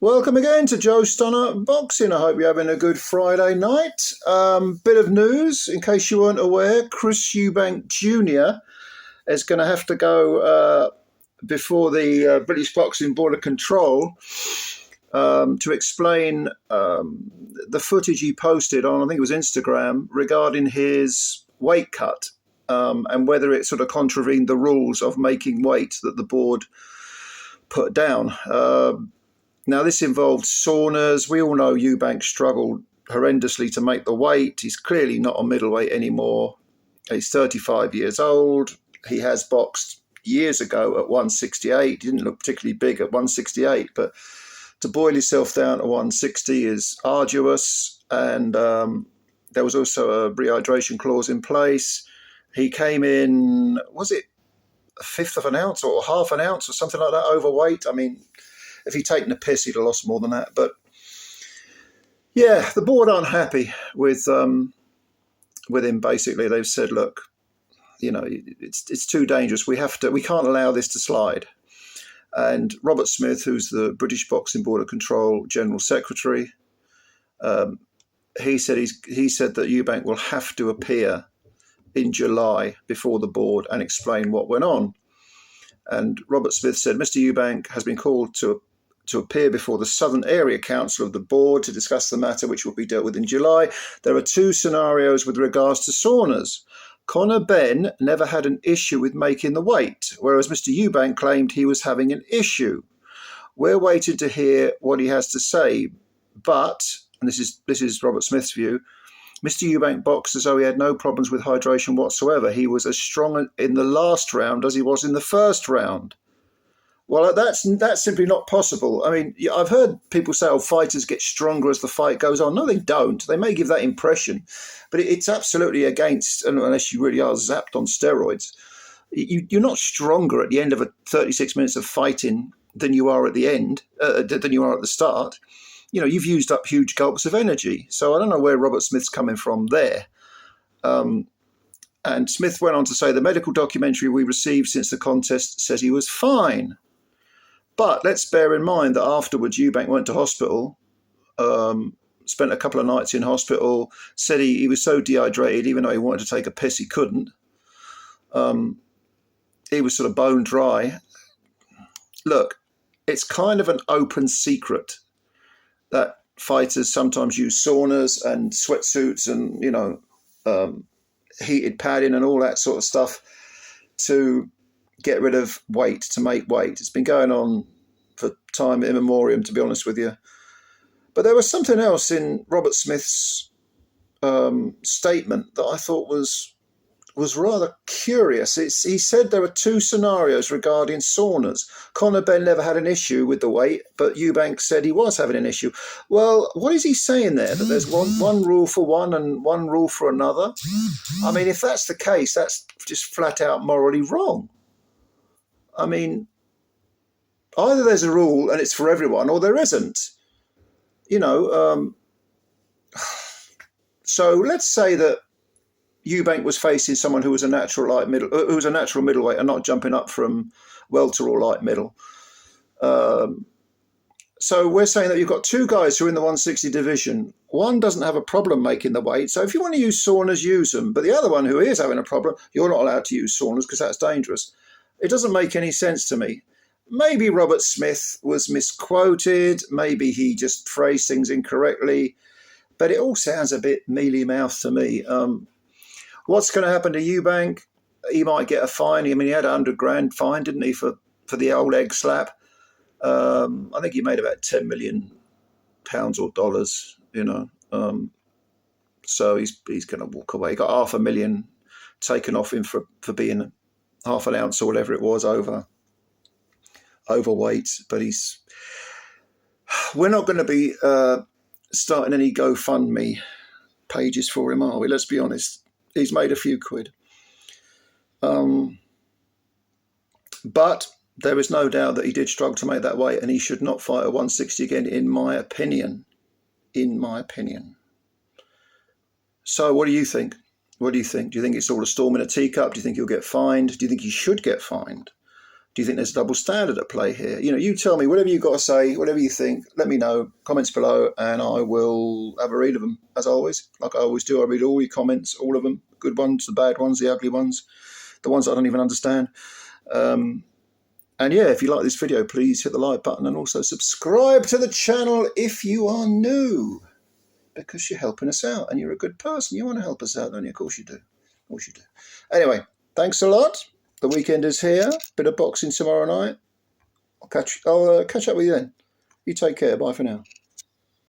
Welcome again to Joe Stunner Boxing. I hope you're having a good Friday night. Bit of news, in case you weren't aware, Chris Eubank Jr. is going to have to go before the British Boxing Board of Control to explain the footage he posted on, I think it was Instagram, regarding his weight cut and whether it sort of contravened the rules of making weight that the board put down. Now, this involved saunas. We all know Eubank struggled horrendously to make the weight. He's clearly not a middleweight anymore. He's 35 years old. He has boxed years ago at 168. He didn't look particularly big at 168, but to boil yourself down to 160 is arduous. And there was also a rehydration clause in place. He came in, was it a fifth of an ounce or half an ounce or something like that, overweight? I mean, if he'd taken a piss, he'd have lost more than that. But yeah, the board aren't happy with him. Basically, they've said, look, you know, it's too dangerous. We can't allow this to slide. And Robert Smith, who's the British Boxing Board of Control General Secretary, he said that Eubank will have to appear in July before the board and explain what went on. And Robert Smith said, Mr. Eubank has been called to appear before the Southern Area Council of the board to discuss the matter, which will be dealt with in July. There are two scenarios with regards to saunas. Conor Benn never had an issue with making the weight, whereas Mr. Eubank claimed he was having an issue. We're waiting to hear what he has to say, but, and this is Robert Smith's view, Mr. Eubank boxed as though he had no problems with hydration whatsoever. He was as strong in the last round as he was in the first round. Well, that's simply not possible. I mean, I've heard people say, oh, fighters get stronger as the fight goes on. No, they don't. They may give that impression, but it's absolutely against, unless you really are zapped on steroids, you're not stronger at the end of 36 minutes of fighting than you are at the end, than you are at the start. You know, you've used up huge gulps of energy. So I don't know where Robert Smith's coming from there. And Smith went on to say, the medical documentary we received since the contest says he was fine. But let's bear in mind that afterwards Eubank went to hospital, spent a couple of nights in hospital, said he was so dehydrated, even though he wanted to take a piss, he couldn't. He was sort of bone dry. Look, it's kind of an open secret that fighters sometimes use saunas and sweatsuits and, you know, heated padding and all that sort of stuff to get rid of weight, to make weight. It's been going on for time immemorial, to be honest with you. But there was something else in Robert Smith's statement that I thought was rather curious. He said there are two scenarios regarding saunas. Conor Benn never had an issue with the weight, but Eubank said he was having an issue. Well, what is he saying there? That there's one rule for one and one rule for another? I mean, if that's the case, that's just flat out morally wrong. I mean, either there's a rule and it's for everyone, or there isn't. You know, so let's say that Eubank was facing someone who was a natural middleweight and not jumping up from welter or light middle. So we're saying that you've got two guys who are in the 160 division. One doesn't have a problem making the weight. So if you want to use saunas, use them. But the other one who is having a problem, you're not allowed to use saunas because that's dangerous. It doesn't make any sense to me. Maybe Robert Smith was misquoted. Maybe he just phrased things incorrectly. But it all sounds a bit mealy-mouthed to me. What's going to happen to Eubank? He might get a fine. I mean, he had $100,000 fine, didn't he, for the old egg slap? I think he made about £10 million or dollars, you know. So he's going to walk away. He got $500,000 taken off him for being half an ounce or whatever it was overweight. But we're not going to be starting any GoFundMe pages for him, are we? Let's be honest. He's made a few quid. But there is no doubt that he did struggle to make that weight, and he should not fight at 160 again, in my opinion. So what do you think? What do you think? Do you think it's all a storm in a teacup? Do you think he'll get fined? Do you think he should get fined? Do you think there's a double standard at play here? You know, you tell me whatever you've got to say, whatever you think. Let me know. Comments below, and I will have a read of them, as always. Like I always do, I read all your comments, all of them. Good ones, the bad ones, the ugly ones, the ones I don't even understand. And yeah, if you like this video, please hit the like button and also subscribe to the channel if you are new, because you're helping us out and you're a good person. You want to help us out, don't you? Of course you do. Of course you do. Anyway, thanks a lot. The weekend is here. Bit of boxing tomorrow night. I'll catch up with you then. You take care. Bye for now.